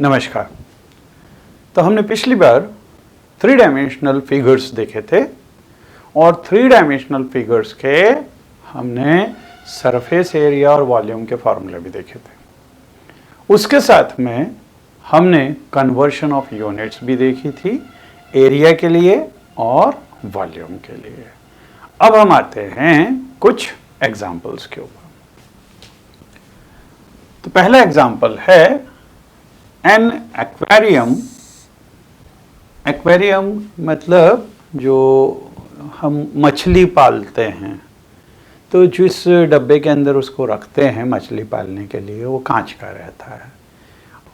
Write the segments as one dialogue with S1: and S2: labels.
S1: नमस्कार। तो हमने पिछली बार 3 डायमेंशनल फिगर्स देखे थे और 3 डायमेंशनल फिगर्स के हमने सरफेस एरिया और वॉल्यूम के फॉर्मूले भी देखे थे। उसके साथ में हमने कन्वर्शन ऑफ यूनिट्स भी देखी थी, एरिया के लिए और वॉल्यूम के लिए। अब हम आते हैं कुछ एग्जाम्पल्स के ऊपर। तो पहला एग्जाम्पल है एन एक्वेरियम। एक्वेरियम मतलब जो हम मछली पालते हैं, तो जिस डब्बे के अंदर उसको रखते हैं मछली पालने के लिए वो कांच का रहता है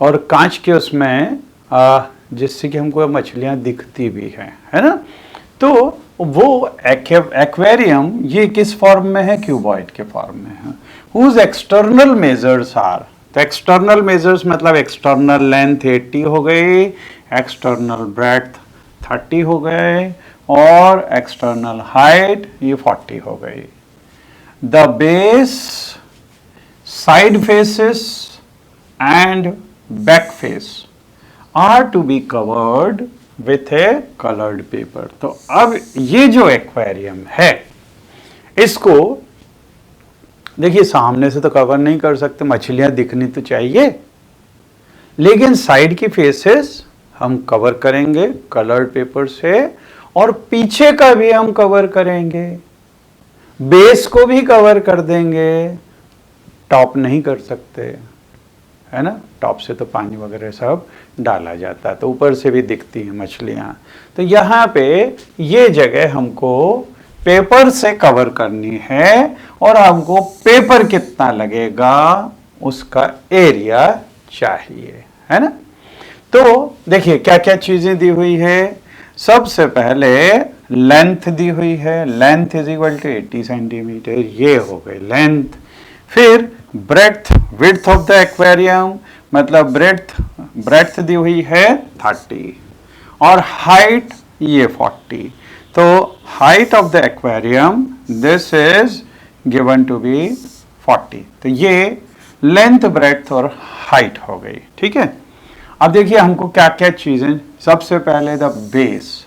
S1: और कांच के उसमें जिससे कि हमको मछलियां दिखती भी हैं, है ना। तो वो एक्वेरियम ये किस फॉर्म में है? क्यूबॉइड के फॉर्म में है। हुज एक्सटर्नल मेजर्स आर, तो एक्सटर्नल मेजर्स मतलब एक्सटर्नल लेंथ 80 हो गई, एक्सटर्नल ब्रेड्थ 30 हो गए और एक्सटर्नल हाइट ये 40 हो गई। The base, side faces and back face are to be covered with a coloured paper. तो अब ये जो एक्वेरियम है इसको देखिए, सामने से तो कवर नहीं कर सकते, मछलियां दिखनी तो चाहिए, लेकिन साइड की फेसेस हम कवर करेंगे कलर्ड पेपर से और पीछे का भी हम कवर करेंगे, बेस को भी कवर कर देंगे। टॉप नहीं कर सकते, है ना, टॉप से तो पानी वगैरह सब डाला जाता है, तो ऊपर से भी दिखती हैं मछलियां। तो यहाँ पे ये जगह हमको पेपर से कवर करनी है और हमको पेपर कितना लगेगा उसका एरिया चाहिए, है ना। तो देखिए क्या क्या चीजें दी हुई है। सबसे पहले लेंथ दी हुई है, length is equal to 80 centimetre, ये हो गई लेंथ। फिर breadth, width of the aquarium मतलब ब्रेड्थ दी हुई है 30 और हाइट ये 40। तो height of the aquarium this is given to be 40। तो ये लेंथ, ब्रेड्थ और हाइट हो गई, ठीक है। अब देखिए हमको क्या क्या चीजें, सबसे पहले द बेस।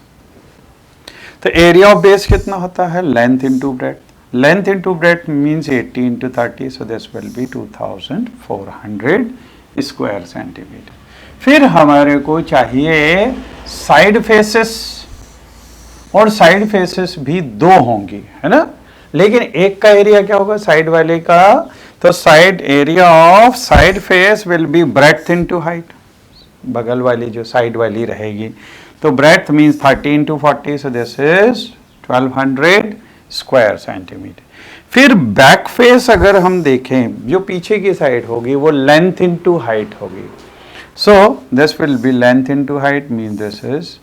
S1: तो एरिया ऑफ बेस कितना होता है? Length into breadth. Length into breadth means 80 into 30, so this will B 2400 square centimetre. फिर हमारे को चाहिए साइड फेसेस, और साइड फेसेस भी 2 होंगी, है ना, लेकिन एक का एरिया क्या होगा साइड वाले का? तो side area of side face will be breadth into height, बगल वाली जो साइड वाली रहेगी। तो breadth means 30 into 40, so this is 1200 square centimetre. फिर बैक फेस अगर हम देखें, जो पीछे की साइड होगी वो लेंथ इनटू हाइट होगी। So this will be length into height mean this is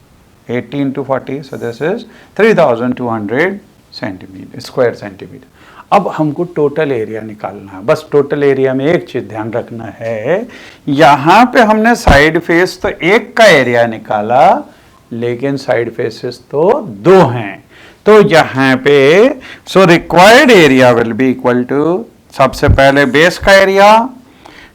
S1: 80 into 40, so this is 3200 centimetre square centimetre. अब हमको टोटल एरिया निकालना है। बस टोटल एरिया में एक चीज ध्यान रखना है, यहां पे हमने साइड फेस तो एक का एरिया निकाला, लेकिन साइड फेसेस तो 2 हैं। तो यहां पे so required area will be equal to, सबसे पहले बेस का एरिया,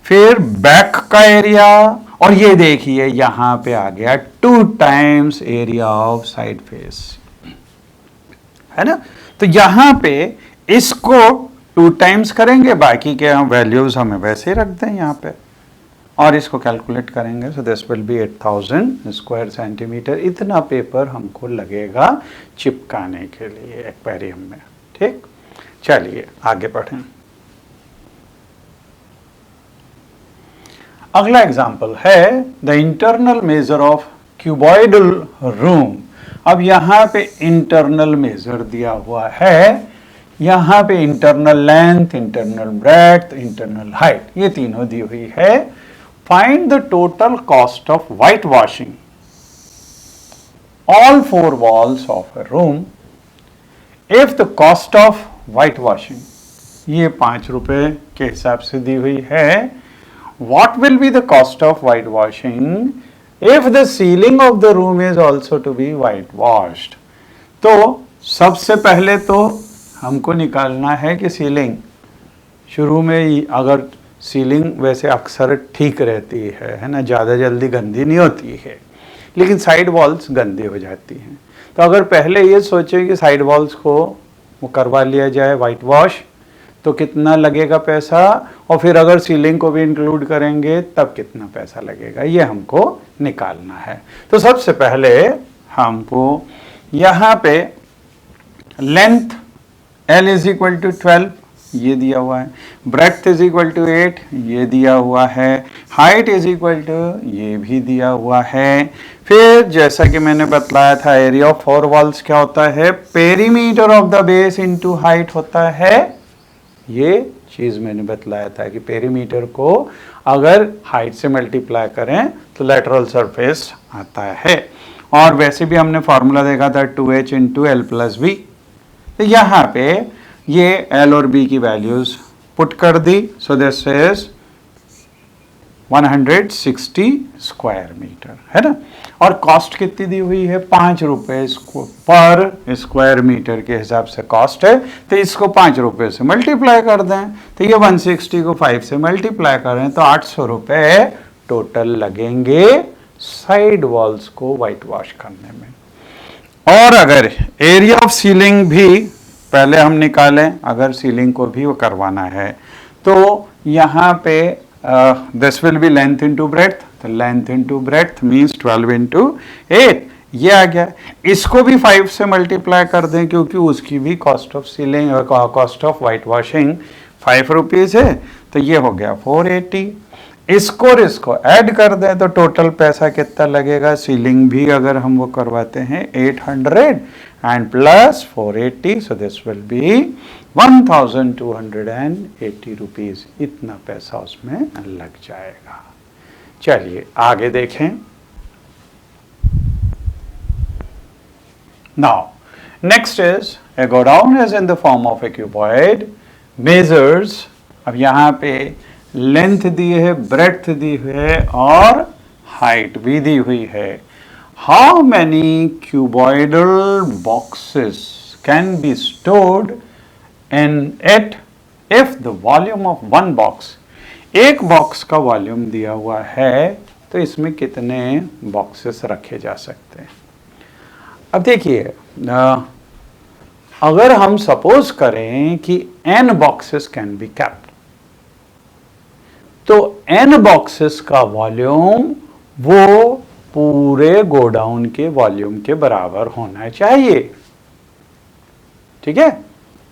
S1: फिर बैक का एरिया, और ये देखिए यहां पे आ गया 2 times area of side face, है ना। तो यहां पे इसको 2 टाइम्स करेंगे, बाकी के हम वैल्यूज हमें वैसे ही रख दें यहां पे और इसको कैलकुलेट करेंगे। So this will B 8000 square centimetre. इतना पेपर हमको लगेगा चिपकाने के लिए एक्वेरियम में, ठीक। चलिए आगे बढ़ें। अगला एग्जाम्पल है the internal measure of cuboidal room. अब यहाँ पे इंटरनल मेजर दिया हुआ है, यहाँ पे internal length, internal breadth, internal height, ये तीनों दी हुई है। Find the total cost of white washing all 4 walls of a room if the cost of white washing, ये 5 रुपए के हिसाब से दी हुई है। What will be the cost of whitewashing if the ceiling of the room is also to be whitewashed? तो सबसे पहले तो हमको निकालना है कि सीलिंग, शुरू में अगर सीलिंग वैसे अक्सर ठीक रहती है ना, ज़्यादा जल्दी गंदी नहीं होती है, लेकिन साइड वॉल्स गंदी हो जाती हैं। तो अगर पहले ये सोचें कि साइड वॉल्स को वो करवा लिया जाए वाइट वॉश, तो कितना लगेगा पैसा, और फिर अगर सीलिंग को भी इंक्लूड करेंगे तब कितना पैसा लगेगा, ये हमको निकालना है। तो सबसे पहले हमको यहाँ पे length L is equal to 12 ये दिया हुआ है, ब्रेड्थ इज इक्वल टू 8 ये दिया हुआ है, हाइट इज इक्वल टू ये भी दिया हुआ है। फिर जैसा कि मैंने बतलाया था एरिया ऑफ 4 वॉल्स क्या होता है, perimeter of the base into height होता है। ये चीज मैंने बतलाया था कि पेरीमीटर को अगर हाइट से मल्टीप्लाई करें तो लेटरल सरफेस आता है। और वैसे भी हमने फॉर्मूला देखा था 2h into L plus B. तो यहाँ पे ये L और B की वैल्यूज पुट कर दी। So this is 160 square metre है ना। और कॉस्ट कितनी दी हुई है, 5 रुपए पर स्क्वायर मीटर के हिसाब से कॉस्ट है। तो इसको 5 रुपए से मल्टीप्लाई कर दें, तो ये 160 को 5 से मल्टीप्लाई करें तो 800 रुपए टोटल लगेंगे साइड वॉल्स को वाइट वॉश करने में। और अगर एरिया ऑफ सीलिंग भी पहले हम निकालें, अगर सीलिंग को भी वो करवाना है, तो यहाँ पे this will be length into breadth, तो length into breadth means 12 into 8 ये आ गया। इसको भी 5 से मल्टीप्लाई कर दें क्योंकि उसकी भी cost of ceiling cost of white washing 5 rupees है, तो ये हो गया 480। इसको और इसको ऐड कर दें तो टोटल पैसा कितना लगेगा, सीलिंग भी अगर हम वो करवाते हैं 800 and plus 480, so this will B 1280 rupees, इतना पैसा उसमें लग जाएगा। चलिए आगे देखें। Now next is a godown is in the form of A cuboid, measures, अब यहाँ पे लेंथ दी है, ब्रेड्थ दी है और हाइट भी दी हुई है। How many cuboidal boxes can be stored in it if the volume of one box, एक बॉक्स का वॉल्यूम दिया हुआ है तो इसमें कितने बॉक्सेस रखे जा सकते हैं। अब देखिए, अगर हम सपोज करें कि n boxes can be kept, तो n बॉक्सेस का वॉल्यूम वो पूरे गोडाउन के वॉल्यूम के बराबर होना चाहिए। ठीक है,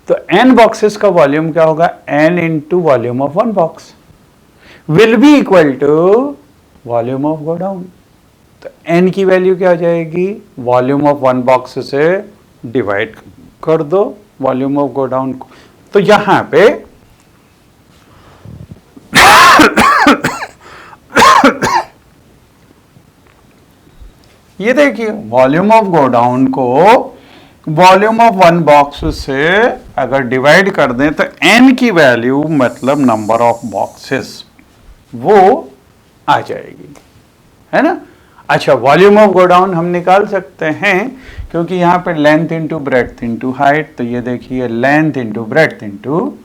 S1: तो n बॉक्सेस का वॉल्यूम क्या होगा, n into volume of one box will be equal to volume of godown. तो n की वैल्यू क्या हो जाएगी, वॉल्यूम ऑफ वन बॉक्स से डिवाइड कर दो वॉल्यूम ऑफ गोडाउन को। तो यहां पे ये देखिए, वॉल्यूम ऑफ गोडाउन को वॉल्यूम ऑफ वन बॉक्स से अगर डिवाइड कर दें तो n की वैल्यू मतलब नंबर ऑफ बॉक्सेस वो आ जाएगी, है ना। अच्छा, वॉल्यूम ऑफ गोडाउन हम निकाल सकते हैं क्योंकि यहाँ पे length into breadth into height, तो ये देखिए length into breadth into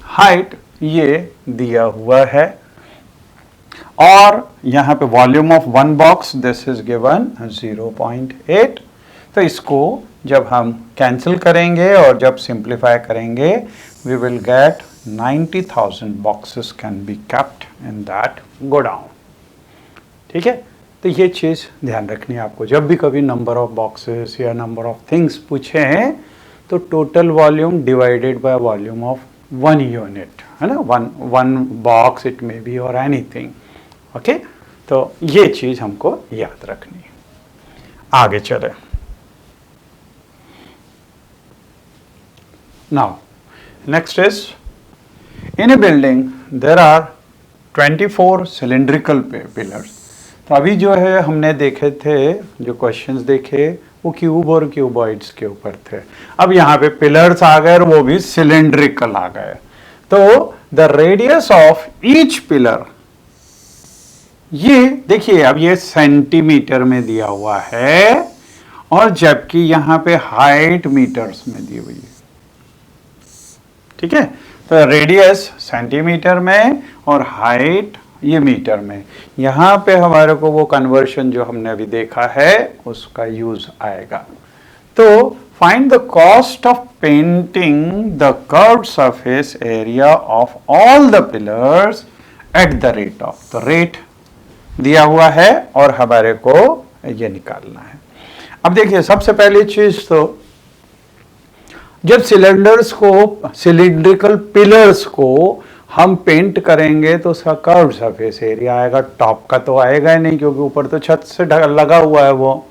S1: height ये दिया हुआ है। और यहाँ पे volume of one box this is given 0.8। तो इसको जब हम कैंसिल करेंगे और जब सिंप्लीफाई करेंगे we will get 90,000 boxes can be kept in that godown. ठीक है, तो ये चीज़ ध्यान रखनी है आपको, जब भी कभी नंबर ऑफ बॉक्सेस या नंबर ऑफ थिंग्स पूछे हैं तो total volume divided by volume of one unit, है ना, one box it may be और एनीथिंग। ओके, तो ये चीज़ हमको याद रखनी है। आगे चले। Now next is, in a building there are 24 cylindrical pillars. तो अभी जो है हमने देखे थे, जो क्वेश्चंस देखे वो क्यूब और क्यूबॉइड्स के ऊपर थे। अब यहाँ पे पिलर्स आ गए और वो भी सिलिंड्रिकल आ गए। तो the radius of each pillar, ये देखिए अब ये सेंटीमीटर में दिया हुआ है और जबकि यहाँ पे हाइट मीटर्स में दी हुई है। ठीक है, तो रेडियस सेंटीमीटर में और हाइट ये मीटर में। यहाँ पे हमारे को वो कन्वर्शन जो हमने अभी देखा है उसका यूज आएगा। तो find the cost of painting the curved surface area of all the pillars at the rate of, तो रेट दिया हुआ है और हमारे को ये निकालना है। अब देखिए सबसे पहली चीज, तो जब सिलेंडर्स को, सिलिंड्रिकल पिलर्स को हम पेंट करेंगे तो उसका कर्व सरफेस एरिया आएगा। टॉप का तो आएगा ही नहीं क्योंकि ऊपर तो छत से लगा हुआ है वो,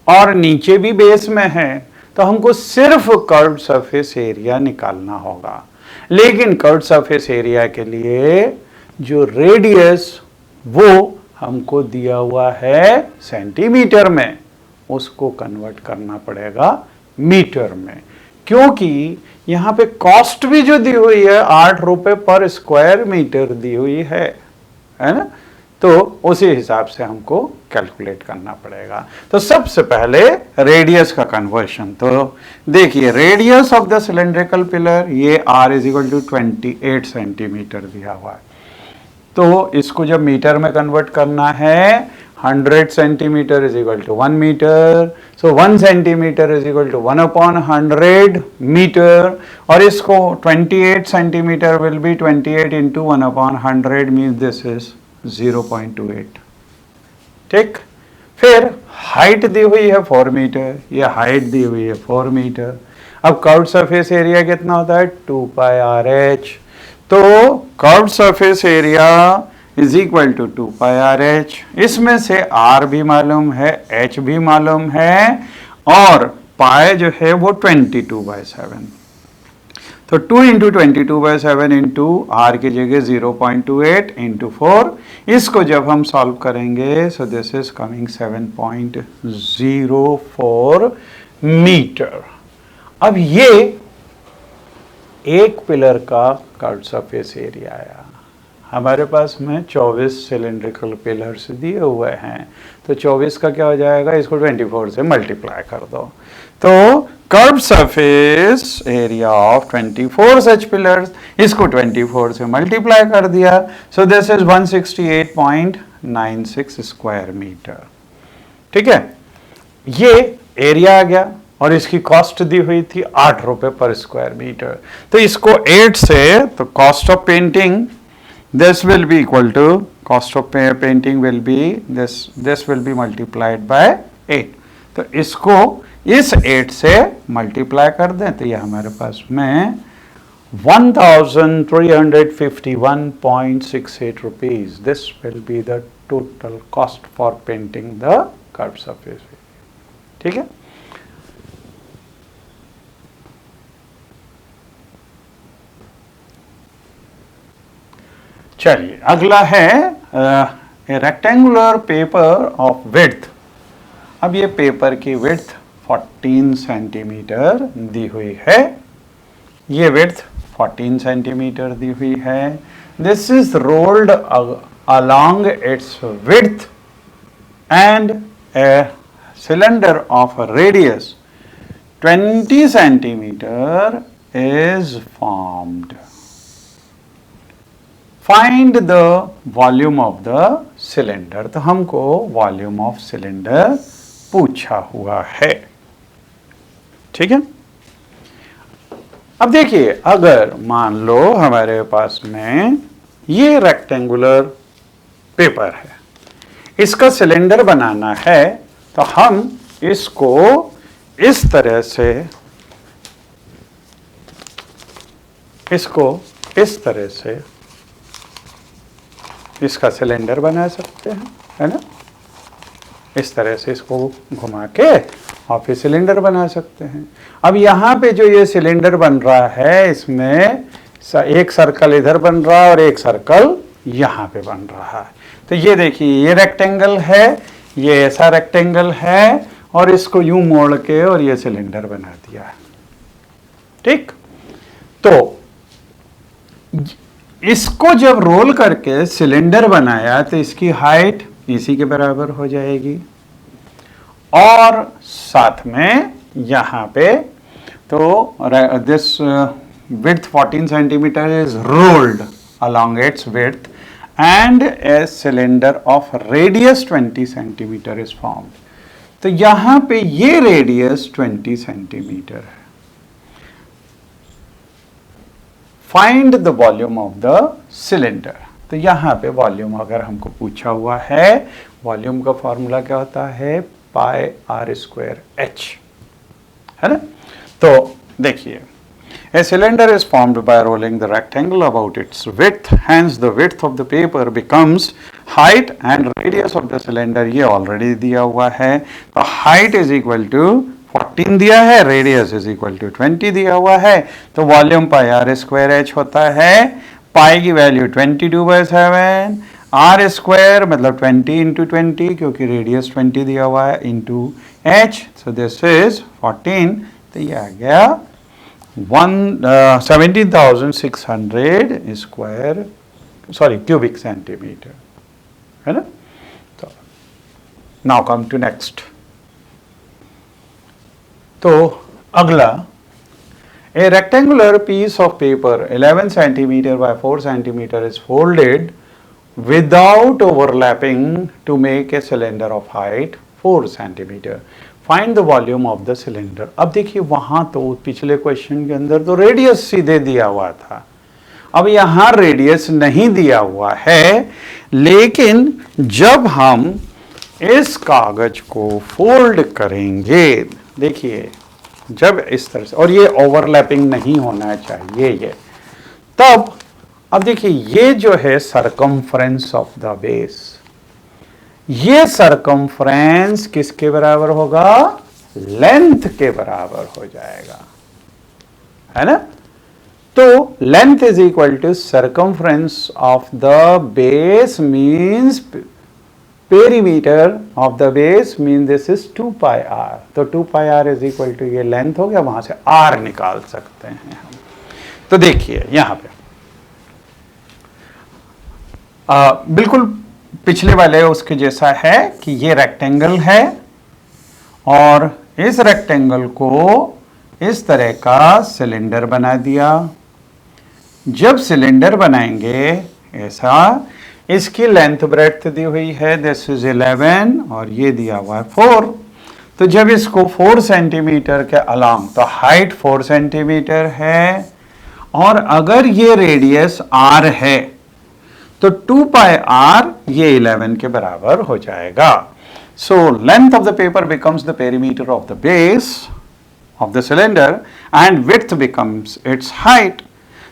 S1: और नीचे भी बेस में है, तो हमको सिर्फ कर्व सरफेस एरिया निकालना होगा। लेकिन कर्व सरफेस एरिया के लिए जो रेडियस वो हमको दिया हुआ है सेंटीमीटर में, उसको कन्वर्ट करना पड़ेगा मीटर में, क्योंकि यहाँ पे कॉस्ट भी जो दी हुई है 8 रुपए पर स्क्वायर मीटर दी हुई है ना, तो उसी हिसाब से हमको कैलकुलेट करना पड़ेगा। तो सबसे पहले रेडियस का कन्वर्शन, तो देखिए radius of the cylindrical pillar ये r is equal to 28 centimetre दिया हुआ है। तो इसको जब मीटर में कन्वर्ट करना है, 100 centimetre is equal to 1 metre, so 1 centimetre is equal to 1/100 metre, और इसको 28 centimetre will be 28 into 1/100 means this is 0.28। ठीक, फिर हाइट दी हुई है 4 मीटर, ये हाइट दी हुई है 4 मीटर। अब कर्व्ड सरफेस एरिया कितना होता है 2 पाई RH, तो curved surface area is equal to 2 pi RH। इसमें से R भी मालूम है, H भी मालूम है, और पाई जो है वो 22/7, तो 2 इंटू 22/7 इंटू R की जगह 0.28 इंटू 4, इसको जब हम सॉल्व करेंगे so this is coming 7.04 metre. अब ये एक पिलर का कर्व्ड सरफेस एरिया आया। हमारे पास में 24 सिलिंड्रिकल पिलर्स दिए हुए हैं, तो 24 का क्या हो जाएगा, इसको 24 से मल्टीप्लाई कर दो, तो curved surface area of 24 such pillars, इसको 24 से मल्टीप्लाई कर दिया, so this is 168.96 square metre. ठीक है, ये एरिया आ गया और इसकी कॉस्ट दी हुई थी 8 रुपए पर स्क्वायर मीटर। तो इसको 8 से, तो cost of painting this will be equal to, cost of painting will be this will be multiplied by 8। तो इसको इस 8 से मल्टीप्लाई कर दें तो ये हमारे पास में 1351.68 rupees, this will be the total cost for painting the curved surface। ठीक है, चलिए अगला है रेक्टेंगुलर पेपर ऑफ विड्थ। अब ये पेपर की विड्थ 14 सेंटीमीटर दी हुई है, ये विड्थ 14 सेंटीमीटर दी हुई है। This is rolled along it's width and a cylinder of radius 20 centimetre is formed. Find the volume of the cylinder, तो हमको वॉल्यूम ऑफ सिलेंडर पूछा हुआ है। ठीक है, अब देखिए अगर मान लो हमारे पास में ये रेक्टेंगुलर पेपर है, इसका सिलेंडर बनाना है, तो हम इसको इस तरह से, इसको इस तरह से इसका सिलेंडर बना सकते हैं, है ना, इस तरह से इसको घुमा के और फिर सिलेंडर बना सकते हैं। अब यहाँ पे जो ये सिलेंडर बन रहा है, इसमें एक सर्कल इधर बन रहा है और एक सर्कल यहाँ पे बन रहा है। तो ये देखिए ये रेक्टेंगल है, ये ऐसा रेक्टेंगल है, और इसको यूं मोड़ के और ये सिलेंडर बना दिया है। ठीक, तो इसको जब रोल करके सिलेंडर बनाया तो इसकी हाइट इसी के बराबर हो जाएगी, और साथ में यहाँ पे तो this width 14 centimeter is rolled along its width and a cylinder of radius 20 centimeter is formed. तो यहां पे ये रेडियस 20 सेंटीमीटर है. Find the volume of the cylinder. तो यहां पे वॉल्यूम अगर हमको पूछा हुआ है, वॉल्यूम का फॉर्मूला क्या होता है, पाई आर स्क्वायर एच, है ना. तो देखिए, a cylinder is formed by rolling the rectangle about its width, hence the width of the paper becomes height and radius of the cylinder ये already दिया हुआ है. तो height is equal to 14 दिया है, radius is equal to 20 दिया हुआ है. तो volume pi r square h होता है, पाई की वैल्यू 22/7, आर स्क्वायर मतलब 20 इंटू 20 क्योंकि रेडियस 20 दिया हुआ है into H. So this is 14. तो ये आ गया 17,600 स्क्वायर क्यूबिक सेंटीमीटर, है ना. तो नाउ कम टू नेक्स्ट. तो अगला, a rectangular piece of paper 11 centimetre by 4 centimetre is folded without overlapping to make a cylinder of height 4 centimeter. Find the volume of the cylinder. अब देखिए, वहां तो पिछले क्वेश्चन के अंदर तो रेडियस सीधे दिया हुआ था, अब यहां रेडियस नहीं दिया हुआ है. लेकिन जब हम इस कागज को फोल्ड करेंगे, देखिए जब इस तरह से, और ये ओवरलैपिंग नहीं होना चाहिए ये, तब अब देखिए ये जो है सरकमफ्रेंस ऑफ द बेस, ये सरकमफ्रेंस किसके बराबर होगा, लेंथ के बराबर हो जाएगा, है ना. तो length is equal to circumference of the base means perimeter of the base mean this is 2 pi r. तो 2 pi r is equal to ये लेंथ हो गया, वहां से आर निकाल सकते हैं हम. तो देखिए यहां पे बिल्कुल पिछले वाले उसके जैसा है कि ये रेक्टेंगल है और इस रेक्टेंगल को इस तरह का सिलेंडर बना दिया. जब सिलेंडर बनाएंगे ऐसा, इसकी लेंथ ब्रेड्थ दी हुई है, दिस इज 11 और ये दिया हुआ है 4. तो जब इसको 4 सेंटीमीटर के अलोंग, तो हाइट 4 सेंटीमीटर है और अगर ये रेडियस r है तो 2 पाई r ये 11 के बराबर हो जाएगा. So length of the paper becomes the perimeter of the base of the cylinder and width becomes it's height.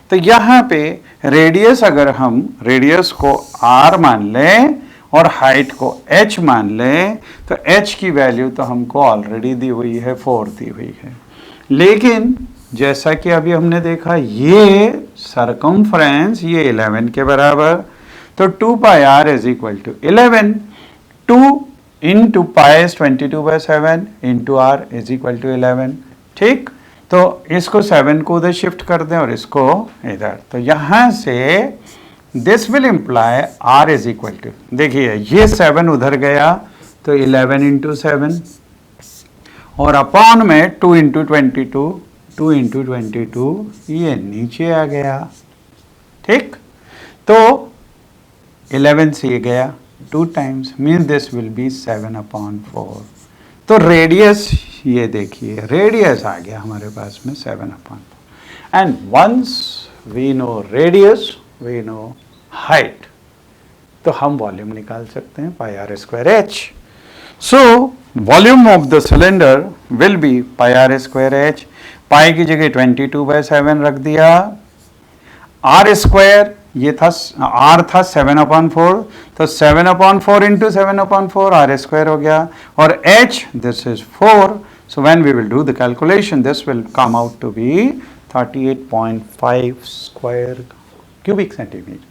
S1: तो यहां पे रेडियस, अगर हम रेडियस को r मान लें और हाइट को h मान लें, तो h की वैल्यू तो हमको ऑलरेडी दी हुई है, 4 दी हुई है. लेकिन जैसा कि अभी हमने देखा, ये सरकमफ्रेंस ये 11 के बराबर, तो 2 pi r is equal to 11. 2 into pi is 22/7 into r is equal to 11. ठीक, तो इसको 7 को उधर शिफ्ट कर दें और इसको इधर, तो यहां से this will imply r is equal to, देखिए ये 7 उधर गया तो 11 इंटू 7 और अपॉन में 2 इंटू 22, 2 इंटू 22 ये नीचे आ गया. ठीक, तो 11 से ये गया 2 times, means this will B 7/4. तो रेडियस ये देखिए, रेडियस आ गया हमारे पास में 7/4. And once we know radius we know height, तो हम वॉल्यूम निकाल सकते हैं, pi r square h. So volume of the cylinder will be pi r square h. Pi की जगह 22/7 रख दिया, आर स्क्वायर ये था, r था 7/4, तो 7/4 इंटू 7/4 आर स्क्वायर हो गया, और h this is 4. So when we will do the calculation this will come out to be 38.5 square cubic centimetre,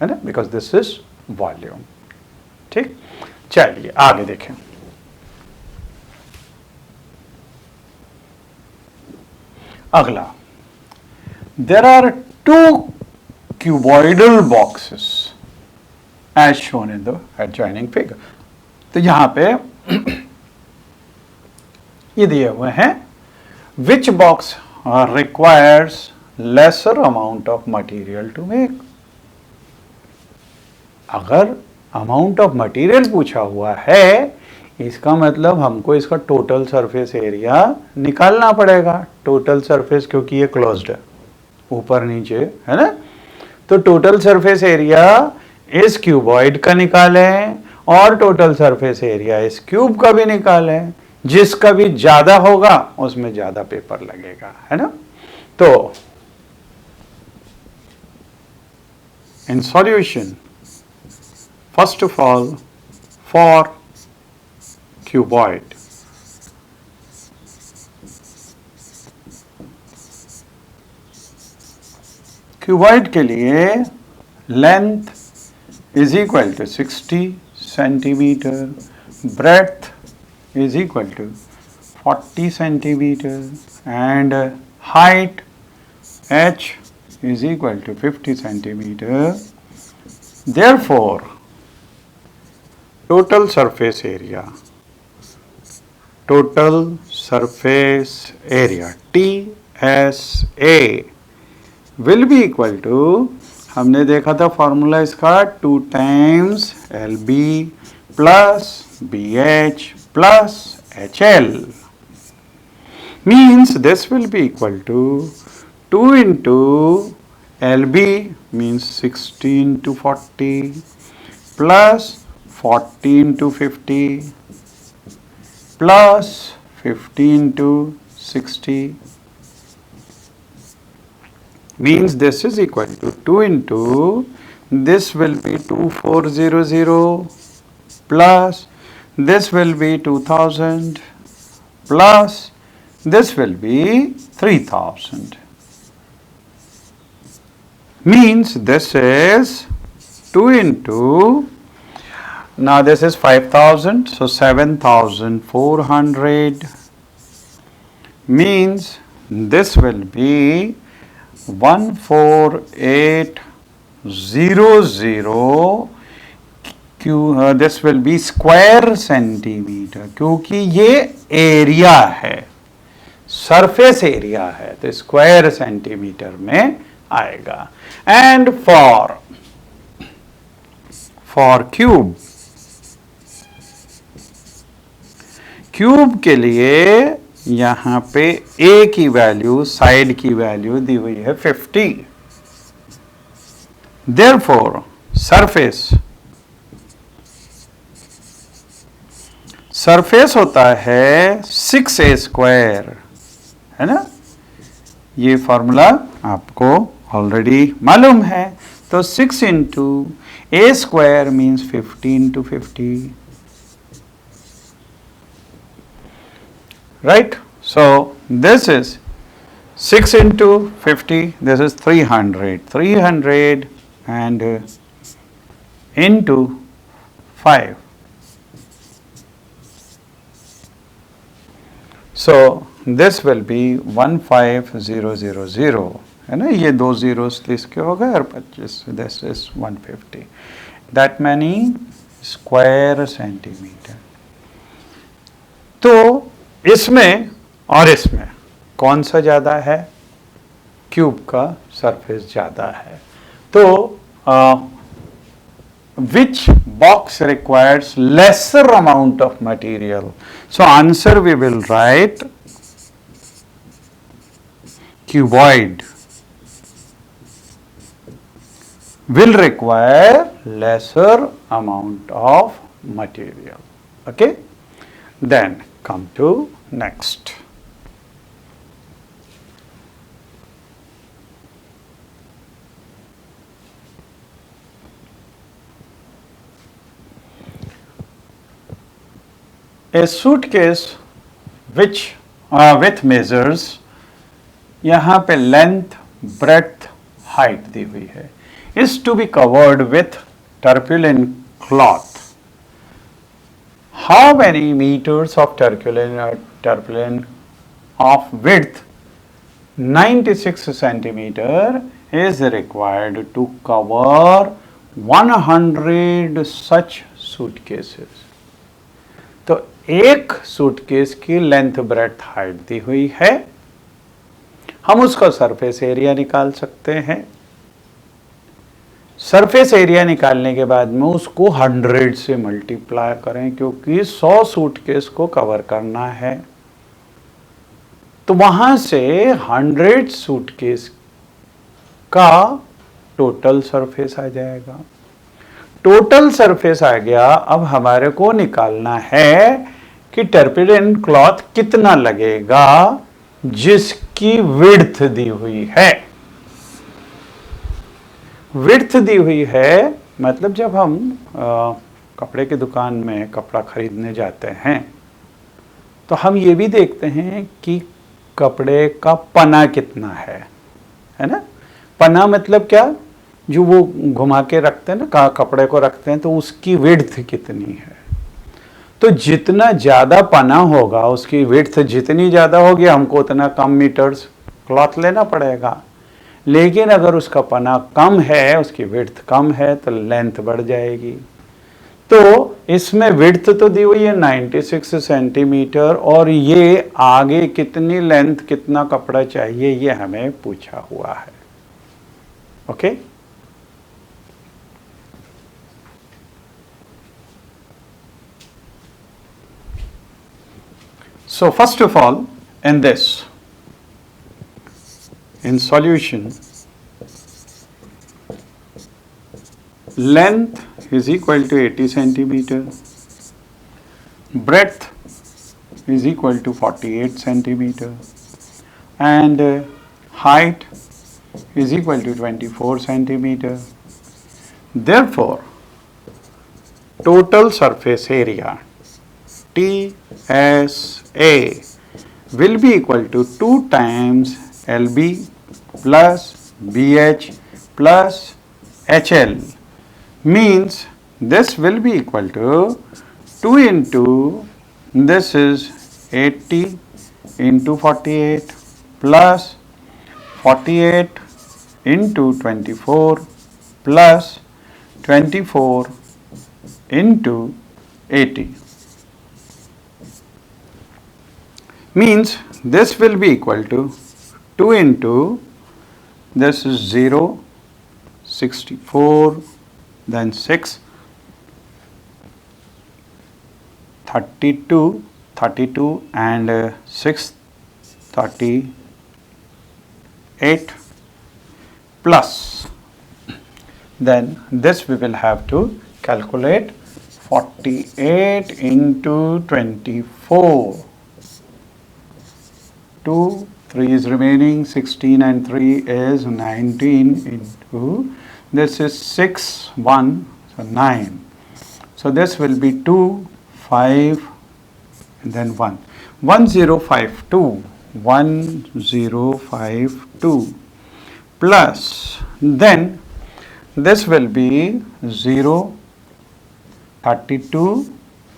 S1: है ना, बिकॉज दिस इज वॉल्यूम. ठीक, चलिए आगे देखें. अगला, there are 2 cuboidal boxes as shown in the adjoining figure. तो यहां पे ये दिए हुए हैं, which box requires lesser amount of material to make. अगर अमाउंट ऑफ मटेरियल पूछा हुआ है, इसका मतलब हमको इसका टोटल सरफेस एरिया निकालना पड़ेगा. टोटल सरफेस, क्योंकि ये क्लोज्ड है, ऊपर नीचे है ना, तो टोटल सरफेस एरिया इस क्यूबॉइड का निकालें और टोटल सरफेस एरिया इस क्यूब का भी निकालें. जिसका भी ज्यादा होगा उसमें ज्यादा पेपर लगेगा, है ना. तो in solution, first of all, for cuboid, cuboid के लिए length is equal to 60 centimetre, breadth is equal to 40 centimetre and height h is equal to 50 centimeter. Therefore, total surface area TSA will be equal to, हमने देखा था formula इसका 2 times LB plus BH plus HL, means this will be equal to 2 into LB means 60 into 40 plus 40 into 50 plus 50 into 60 means this is equal to 2 into, this will be 2400 plus this will be 2000 plus this will be 3000. Means this is 2 into, now this is 5000, so 7400 means this will be 14800 this will be square centimeter, क्योंकि ये area है, surface area है, तो square centimetre में आएगा. And for cube के लिए यहां पे ए की वैल्यू, साइड की वैल्यू दी हुई है 50. देयरफॉर सरफेस होता है 6a स्क्वायर, है ना. ये फॉर्मूला आपको ऑलरेडी मालूम है. तो 6 into a square means 50 into 50, right? So this is 6 into 50, this is 300 and into 5. So this will be 15000, है ना. ये 2 zeros इसके हो गए और 25, this is 150. that many square centimeter. तो इसमें और इसमें कौन सा ज़्यादा है? क्यूब का सरफेस ज़्यादा है. तो which box requires lesser amount of material? So answer we will write cuboid will require lesser amount of material. Okay, then come to next. A suitcase which with measures, यहाँ पे length, breadth, height दी हुई है, is to be covered with tarpaulin cloth. How many meters of tarpaulin of width 96 centimeter is required to cover 100 such suitcases? तो एक suitcase की length breadth height दी हुई है. हम उसका सरफेस एरिया निकाल सकते हैं। सरफेस एरिया निकालने के बाद में उसको 100 से मल्टीप्लाई करें, क्योंकि 100 सूटकेस को कवर करना है। तो वहां से 100 सूटकेस का टोटल सरफेस आ जाएगा। टोटल सरफेस आ गया। अब हमारे को निकालना है कि टर्पेडेंट क्लॉथ कितना लगेगा जिसकी विड्थ दी हुई है। विड्थ दी हुई है मतलब जब हम कपड़े की दुकान में कपड़ा खरीदने जाते हैं तो हम ये भी देखते हैं कि कपड़े का पना कितना है ना। पना मतलब क्या, जो वो घुमा के रखते हैं ना, कपड़े को रखते हैं, तो उसकी विड्थ कितनी है। तो जितना ज़्यादा पना होगा, उसकी विड्थ जितनी ज़्यादा होगी, हमको उतना कम मीटर्स क्लॉथ लेना पड़ेगा। लेकिन अगर उसका पना कम है, उसकी विड्थ कम है, तो लेंथ बढ़ जाएगी। तो इसमें विड्थ तो दी हुई है 96 सेंटीमीटर, और ये आगे कितनी लेंथ, कितना कपड़ा चाहिए, ये हमें पूछा हुआ है। Okay, so first of all, in this, in solution, length is equal to 80 centimeter, breadth is equal to 48 centimeter, and height is equal to 24 centimeter. Therefore, total surface area TSA will be equal to 2 times LB plus BH plus HL, means this will be equal to 2 into, this is 80 into 48 plus 48 into 24 plus 24 into 80, means this will be equal to 2 into, this is 0, 64, then 6, 32, 32 and 6, 38 plus, then this we will have to calculate 48 into 24, 2, 3 is remaining, 16 and 3 is 19 into, this is 6, 1, so 9. So this will be 2, 5 and then 1. 1052, 1052 plus, then this will be 0, 32,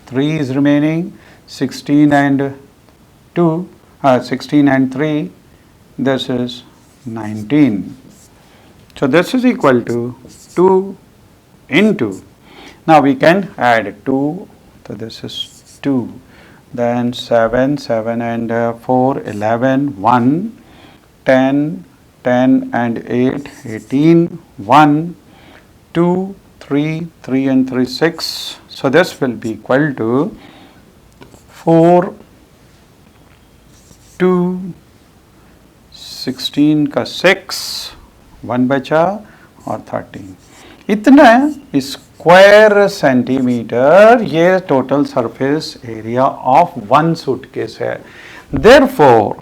S1: 3 is remaining, 16 and 2, 16 and 3, this is 19. So this is equal to 2 into, now we can add 2, so this is 2, then 7, 7 and 4, 11, 1, 10, 10 and 8, 18, 1, 2, 3, 3 and 3, 6. So this will be equal to 4, 2, 16 का 6, 1 बचा और 13. इतना square centimetre ये total surface area of one suitcase है. Therefore,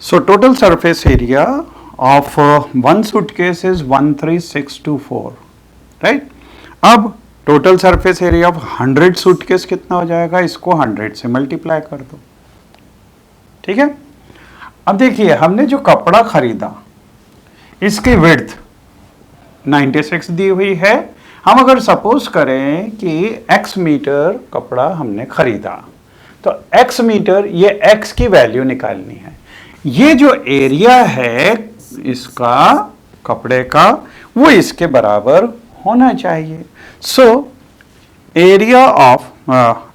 S1: so total surface area of one suitcase is 13624, right? अब total surface area of 100 suitcase कितना हो जाएगा, इसको 100 से मल्टीप्लाई कर दो. ठीक है. अब देखिए हमने जो कपड़ा खरीदा इसकी विड्थ 96 दी हुई है. हम अगर सपोज करें कि x मीटर कपड़ा हमने खरीदा तो x मीटर, ये x की वैल्यू निकालनी है. ये जो एरिया है इसका कपड़े का वो इसके बराबर होना चाहिए. सो area of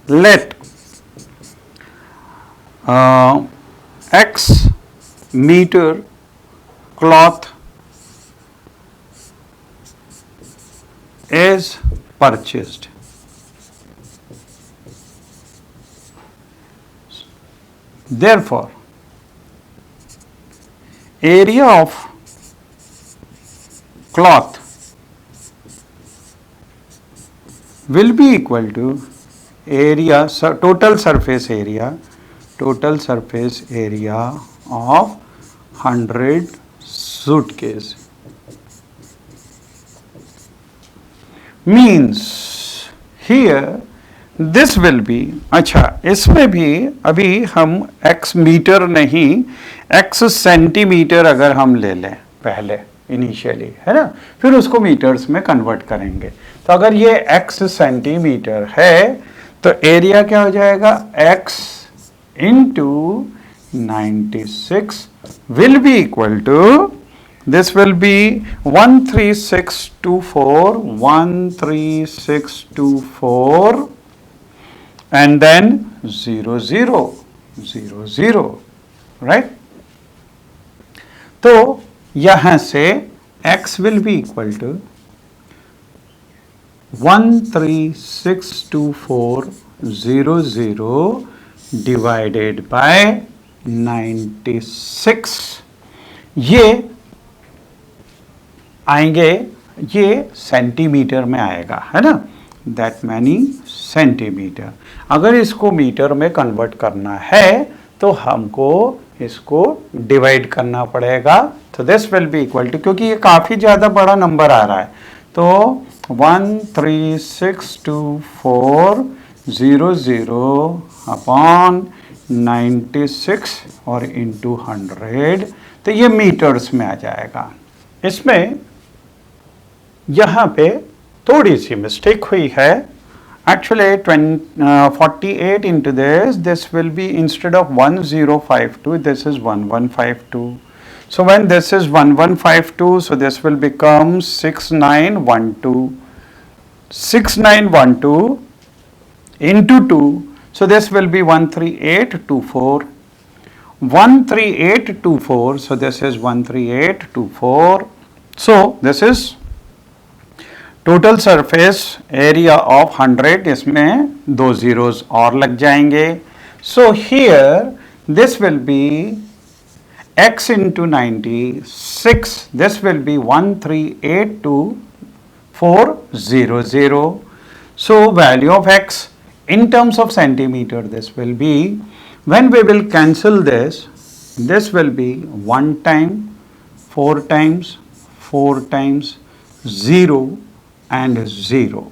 S1: let x meter cloth is purchased. Therefore, area of cloth will be equal to area, total surface area of 100 suitcase. Means here this will be, अच्छा इसमें भी अभी हम x मीटर नहीं x सेंटीमीटर अगर हम ले लें पहले इनिशियली, है ना, फिर उसको मीटर्स में कन्वर्ट करेंगे। तो अगर ये x सेंटीमीटर है तो एरिया क्या हो जाएगा, x into 96 will be equal to, this will be 13624 and then 00, right? तो यहां से x will be equal to 1362400 divided by 96, ये आएंगे, ये सेंटीमीटर में आएगा, है ना, दैट मैनी सेंटीमीटर। अगर इसको मीटर में कन्वर्ट करना है तो हमको इसको डिवाइड करना पड़ेगा। तो this will be equal to, क्योंकि ये काफ़ी ज़्यादा बड़ा नंबर आ रहा है, तो 1362400 अपॉन 96 और इंटू 100, तो ये मीटर्स में आ जाएगा। इसमें यहाँ पे थोड़ी सी मिस्टेक हुई है। Actually 48 into this will be, instead of 1052, this is 1152. So when this is 1152, so this will become 6912. 6912 into 2, so this will be 13824. 13824, so this is 13824. So this is total surface area of 100, इसमें 2 zeros और लग जाएंगे। So here this will B x into 96, this will B 1382400. So value of x in terms of centimeter, this will be, when we will cancel this will be 1 time, 4 times, 4 times, 0 and 0,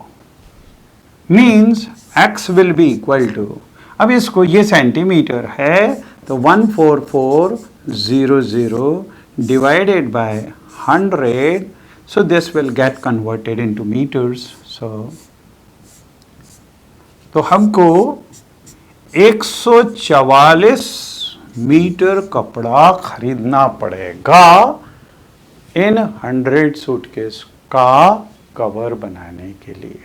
S1: means x will be equal to, अब इसको, ये centimetre है तो 14400 divided by 100, so this will get converted into meters. So तो हमको 144 metre कपड़ा खरीदना पड़ेगा इन 100 सूटकेस का कवर बनाने के लिए।